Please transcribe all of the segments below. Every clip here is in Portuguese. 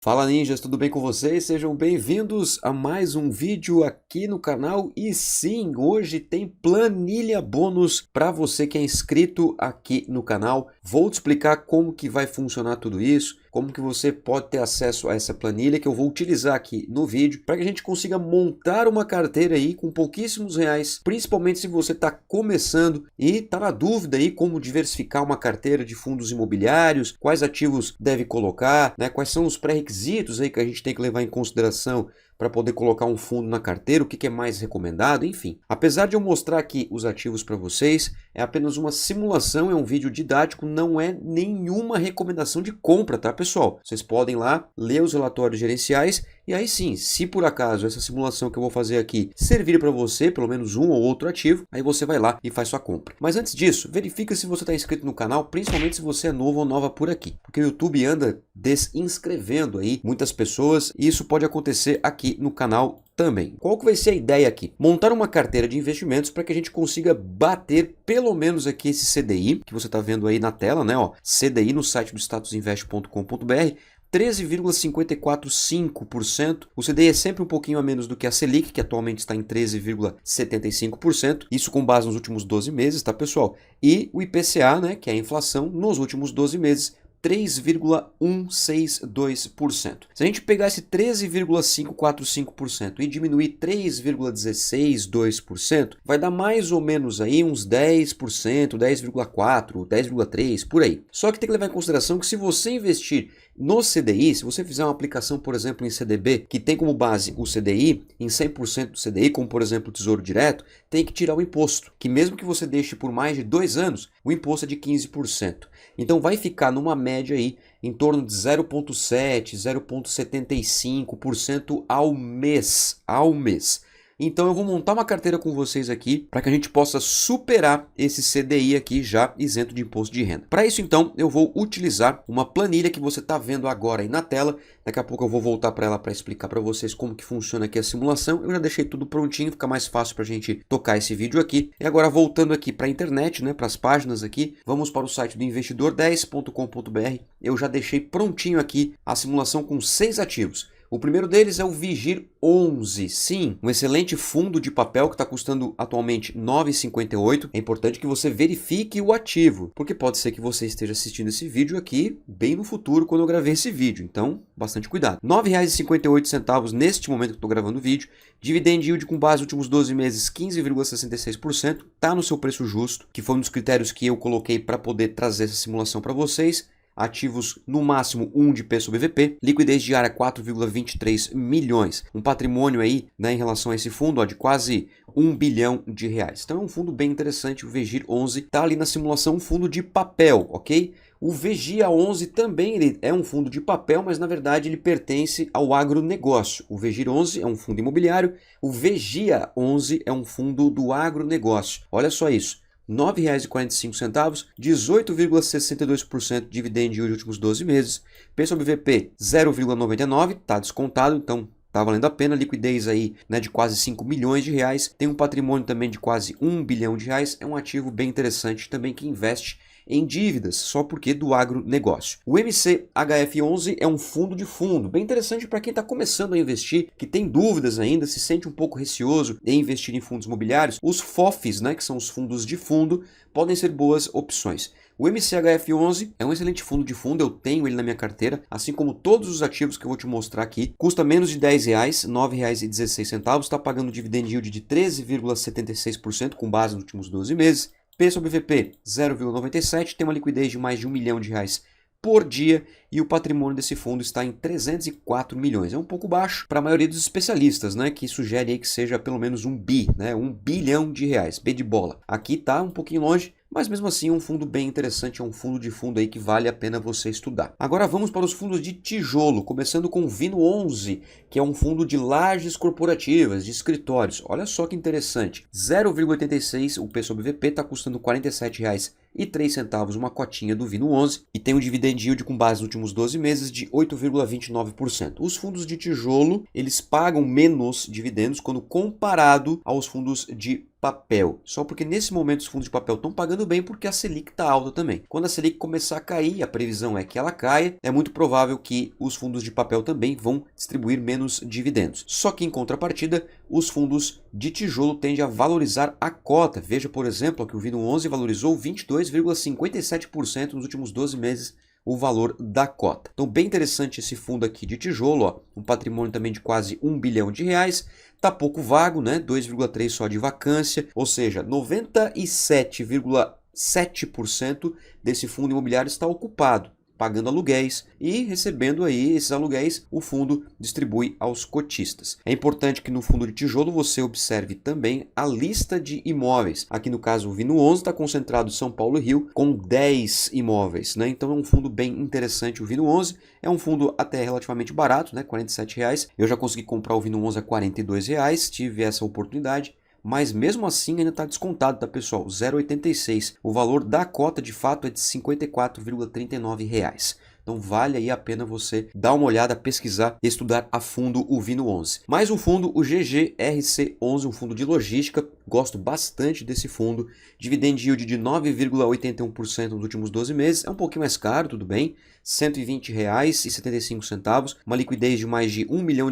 Fala ninjas, tudo bem com vocês? Sejam bem-vindos a mais um vídeo aqui no canal. E sim, hoje tem planilha bônus para você que é inscrito aqui no canal. Vou te explicar como que vai funcionar tudo isso, como que você pode ter acesso a essa planilha que eu vou utilizar aqui no vídeo para que a gente consiga montar uma carteira aí com pouquíssimos reais, principalmente se você está começando e está na dúvida aí como diversificar uma carteira de fundos imobiliários, quais ativos deve colocar, né? Quais são os pré-requisitos aí que a gente tem que levar em consideração para poder colocar um fundo na carteira, o que é mais recomendado, enfim. Apesar de eu mostrar aqui os ativos para vocês, é apenas uma simulação, é um vídeo didático, não é nenhuma recomendação de compra, tá, pessoal? Vocês podem lá ler os relatórios gerenciais e aí sim, se por acaso essa simulação que eu vou fazer aqui servir para você, pelo menos um ou outro ativo, aí você vai lá e faz sua compra. Mas antes disso, verifica se você está inscrito no canal, principalmente se você é novo ou nova por aqui, porque o YouTube anda desinscrevendo aí muitas pessoas e isso pode acontecer aqui no canal também. Qual que vai ser a ideia aqui? Montar uma carteira de investimentos para que a gente consiga bater pelo menos aqui esse CDI, que você está vendo aí na tela, né? Ó, CDI no site do statusinvest.com.br, 13,545%. O CDI é sempre um pouquinho a menos do que a Selic, que atualmente está em 13,75%. Isso com base nos últimos 12 meses, tá, pessoal? E o IPCA, né, que é a inflação, nos últimos 12 meses, 3,162%. Se a gente pegar esse 13,545% e diminuir 3,162%, vai dar mais ou menos aí uns 10%, 10,4%, 10,3%, por aí. Só que tem que levar em consideração que se você investir no CDI, se você fizer uma aplicação, por exemplo, em CDB, que tem como base o CDI, em 100% do CDI, como por exemplo o Tesouro Direto, tem que tirar o imposto, que mesmo que você deixe por mais de 2 anos, o imposto é de 15%. Então vai ficar numa média aí em torno de 0,7%, 0,75% ao mês. Então eu vou montar uma carteira com vocês aqui para que a gente possa superar esse CDI aqui já isento de imposto de renda. Para isso então eu vou utilizar uma planilha que você está vendo agora aí na tela. Daqui a pouco eu vou voltar para ela para explicar para vocês como que funciona aqui a simulação. Eu já deixei tudo prontinho, fica mais fácil para a gente tocar esse vídeo aqui. E agora voltando aqui para a internet, né, para as páginas aqui, vamos para o site do investidor10.com.br. Eu já deixei prontinho aqui a simulação com 6 ativos. O primeiro deles é o Vigir 11, sim, um excelente fundo de papel que está custando atualmente R$ 9,58. É importante que você verifique o ativo, porque pode ser que você esteja assistindo esse vídeo aqui bem no futuro quando eu gravei esse vídeo, então bastante cuidado. R$ 9,58 neste momento que eu estou gravando o vídeo, dividend yield com base nos últimos 12 meses 15,66%, está no seu preço justo, que foi um dos critérios que eu coloquei para poder trazer essa simulação para vocês. Ativos no máximo 1 de P sobre VP, liquidez diária 4,23 milhões, um patrimônio aí, né, em relação a esse fundo, ó, de quase R$ 1 bilhão. Então é um fundo bem interessante. O Vigir 11 está ali na simulação, um fundo de papel, ok? O Vigia 11 também ele é um fundo de papel, mas na verdade ele pertence ao agronegócio. O Vigir 11 é um fundo imobiliário, o Vigia 11 é um fundo do agronegócio. Olha só isso. R$ 9,45, 18,62% dividend yield nos últimos 12 meses. P sobre VP 0,99, está descontado, então está valendo a pena. Liquidez aí, né, de quase 5 milhões de reais. Tem um patrimônio também de quase 1 bilhão de reais. É um ativo bem interessante também que investe em dívidas, só porque do agronegócio. O MCHF11 é um fundo de fundo, bem interessante para quem está começando a investir, que tem dúvidas ainda, se sente um pouco receoso em investir em fundos imobiliários. Os FOFs, né, que são os fundos de fundo, podem ser boas opções. O MCHF11 é um excelente fundo de fundo, eu tenho ele na minha carteira, assim como todos os ativos que eu vou te mostrar aqui. Custa menos de R$ 10, R$ 9,16, está pagando dividend yield de 13,76% com base nos últimos 12 meses. P sobre VP 0,97, tem uma liquidez de mais de R$ 1 milhão por dia e o patrimônio desse fundo está em 304 milhões. É um pouco baixo para a maioria dos especialistas, né, que sugere aí que seja pelo menos um bi, né, R$ 1 bilhão, B de bola. Aqui está um pouquinho longe, mas mesmo assim é um fundo bem interessante, é um fundo de fundo aí que vale a pena você estudar. Agora vamos para os fundos de tijolo, começando com o Vino 11, que é um fundo de lajes corporativas, de escritórios. Olha só que interessante, 0,86 o P sobre VP está custando R$ 47,00 e 3 centavos uma cotinha do Vino 11 e tem um dividend yield com base nos últimos 12 meses de 8,29%. Os fundos de tijolo, eles pagam menos dividendos quando comparado aos fundos de papel, só porque nesse momento os fundos de papel estão pagando bem porque a Selic está alta também. Quando a Selic começar a cair, a previsão é que ela caia, é muito provável que os fundos de papel também vão distribuir menos dividendos. Só que em contrapartida, os fundos de tijolo tendem a valorizar a cota. Veja, por exemplo, que o Vino 11 valorizou 22,57% nos últimos 12 meses o valor da cota. Então, bem interessante esse fundo aqui de tijolo, ó, um patrimônio também de quase R$ 1 bilhão. Tá pouco vago, né? 2,3 só de vacância, ou seja, 97,7% desse fundo imobiliário está ocupado, pagando aluguéis e recebendo aí esses aluguéis, o fundo distribui aos cotistas. É importante que no fundo de tijolo você observe também a lista de imóveis. Aqui no caso o Vino 11 está concentrado em São Paulo e Rio com 10 imóveis, né? Então é um fundo bem interessante o Vino 11. É um fundo até relativamente barato, né? R$ 47,00. Eu já consegui comprar o Vino 11 a R$ 42,00, tive essa oportunidade. Mas mesmo assim ainda está descontado, tá pessoal? 0,86. O valor da cota de fato é de R$ 54,39. Então vale aí a pena você dar uma olhada, pesquisar e estudar a fundo o Vino 11. Mais um fundo, o GGRC11, um fundo de logística. Gosto bastante desse fundo. Dividend yield de 9,81% nos últimos 12 meses. É um pouquinho mais caro, tudo bem. R$ 120,75. Uma liquidez de mais de R$ 1 milhão.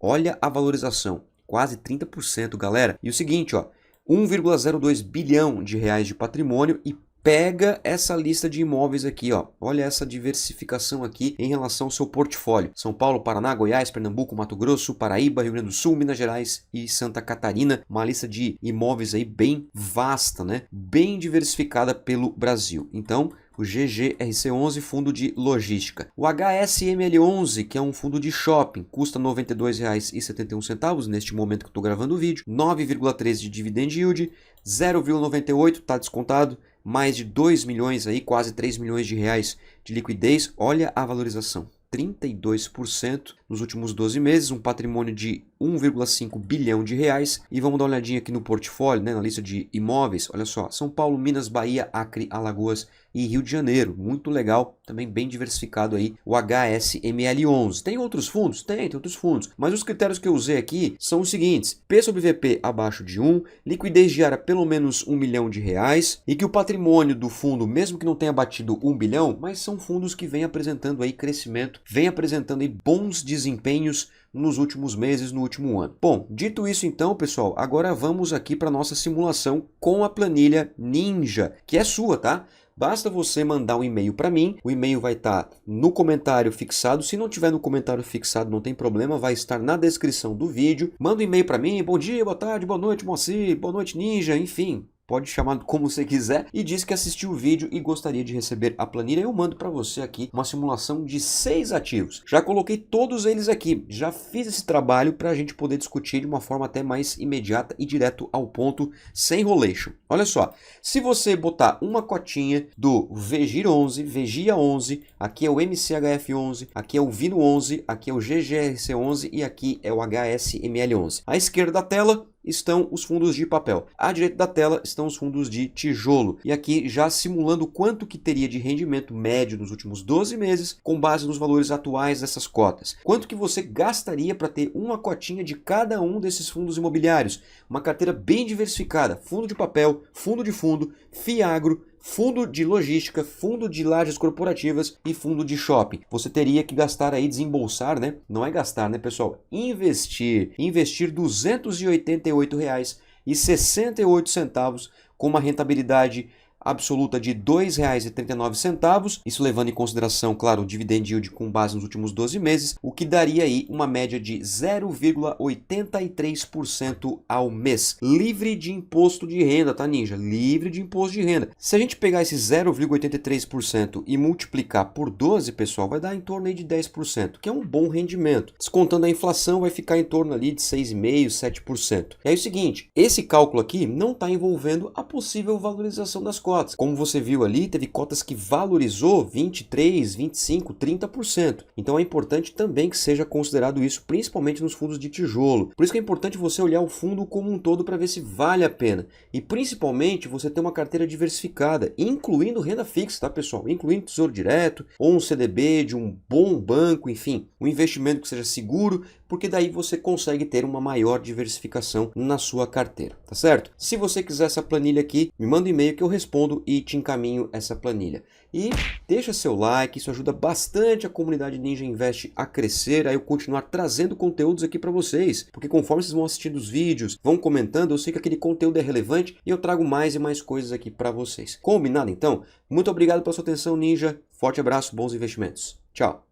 Olha a valorização. Quase 30%, galera. E o seguinte, ó, 1,02 bilhão de reais de patrimônio e pega essa lista de imóveis aqui, ó. Olha essa diversificação aqui em relação ao seu portfólio. São Paulo, Paraná, Goiás, Pernambuco, Mato Grosso, Paraíba, Rio Grande do Sul, Minas Gerais e Santa Catarina. Uma lista de imóveis aí bem vasta, né? Bem diversificada pelo Brasil. Então, o GGRC11, fundo de logística. O HSML11, que é um fundo de shopping, custa R$ 92,71 neste momento que eu estou gravando o vídeo. 9,13 de dividend yield, 0,98 está descontado, mais de 2 milhões aí, quase 3 milhões de reais de liquidez. Olha a valorização. 32% nos últimos 12 meses, um patrimônio de 1,5 bilhão de reais. E vamos dar uma olhadinha aqui no portfólio, né, na lista de imóveis. Olha só, São Paulo, Minas, Bahia, Acre, Alagoas e Rio de Janeiro. Muito legal, também bem diversificado aí o HSML11. Tem outros fundos? Tem outros fundos. Mas os critérios que eu usei aqui são os seguintes: P sobre VP abaixo de 1, liquidez diária pelo menos 1 milhão de reais e que o patrimônio do fundo, mesmo que não tenha batido 1 bilhão, mas são fundos que vêm apresentando aí crescimento, vêm apresentando aí bons desempenhos nos últimos meses, no último ano. Bom, dito isso então, pessoal, agora vamos aqui para nossa simulação com a planilha Ninja, que é sua, tá? Basta você mandar um e-mail para mim, o e-mail vai estar no comentário fixado. Se não tiver no comentário fixado, não tem problema, vai estar na descrição do vídeo. Manda um e-mail para mim, bom dia, boa tarde, boa noite, Moacir, boa noite, Ninja, enfim. Pode chamar como você quiser e diz que assistiu o vídeo e gostaria de receber a planilha. Eu mando para você aqui uma simulação de 6 ativos. Já coloquei todos eles aqui. Já fiz esse trabalho para a gente poder discutir de uma forma até mais imediata e direto ao ponto, sem enrolation. Olha só, se você botar uma cotinha do VGIR 11, VGIA 11, aqui é o MCHF 11, aqui é o Vino 11, aqui é o GGRC 11 e aqui é o HSML 11. À esquerda da tela estão os fundos de papel. À direita da tela estão os fundos de tijolo. E aqui já simulando quanto que teria de rendimento médio nos últimos 12 meses com base nos valores atuais dessas cotas. Quanto que você gastaria para ter uma cotinha de cada um desses fundos imobiliários. Uma carteira bem diversificada. Fundo de papel, fundo de fundo, FIAGRO, fundo de logística, fundo de lajes corporativas e fundo de shopping. Você teria que gastar aí, desembolsar, né? Não é gastar, né, pessoal? Investir R$ 288,68 com uma rentabilidade absoluta de R$ 2,39, isso levando em consideração, claro, o dividend yield com base nos últimos 12 meses, o que daria aí uma média de 0,83% ao mês, livre de imposto de renda, tá, Ninja? Livre de imposto de renda. Se a gente pegar esse 0,83% e multiplicar por 12, pessoal, vai dar em torno aí de 10%, que é um bom rendimento. Descontando a inflação, vai ficar em torno ali de 6,5%, 7%. E aí é o seguinte, esse cálculo aqui não está envolvendo a possível valorização das cotas. cotas. Como você viu ali, teve cotas que valorizou 23, 25, 30%. Então é importante também que seja considerado isso, principalmente nos fundos de tijolo. Por isso que é importante você olhar o fundo como um todo para ver se vale a pena. E principalmente você ter uma carteira diversificada, incluindo renda fixa, tá, pessoal? Incluindo tesouro direto, ou um CDB de um bom banco, enfim, um investimento que seja seguro, porque daí você consegue ter uma maior diversificação na sua carteira, tá certo? Se você quiser essa planilha aqui, me manda um e-mail que eu respondo e te encaminho essa planilha. E deixa seu like, isso ajuda bastante a comunidade Ninja Invest a crescer, a eu continuar trazendo conteúdos aqui para vocês, porque conforme vocês vão assistindo os vídeos, vão comentando, eu sei que aquele conteúdo é relevante e eu trago mais e mais coisas aqui para vocês. Combinado então? Muito obrigado pela sua atenção, Ninja. Forte abraço, bons investimentos. Tchau!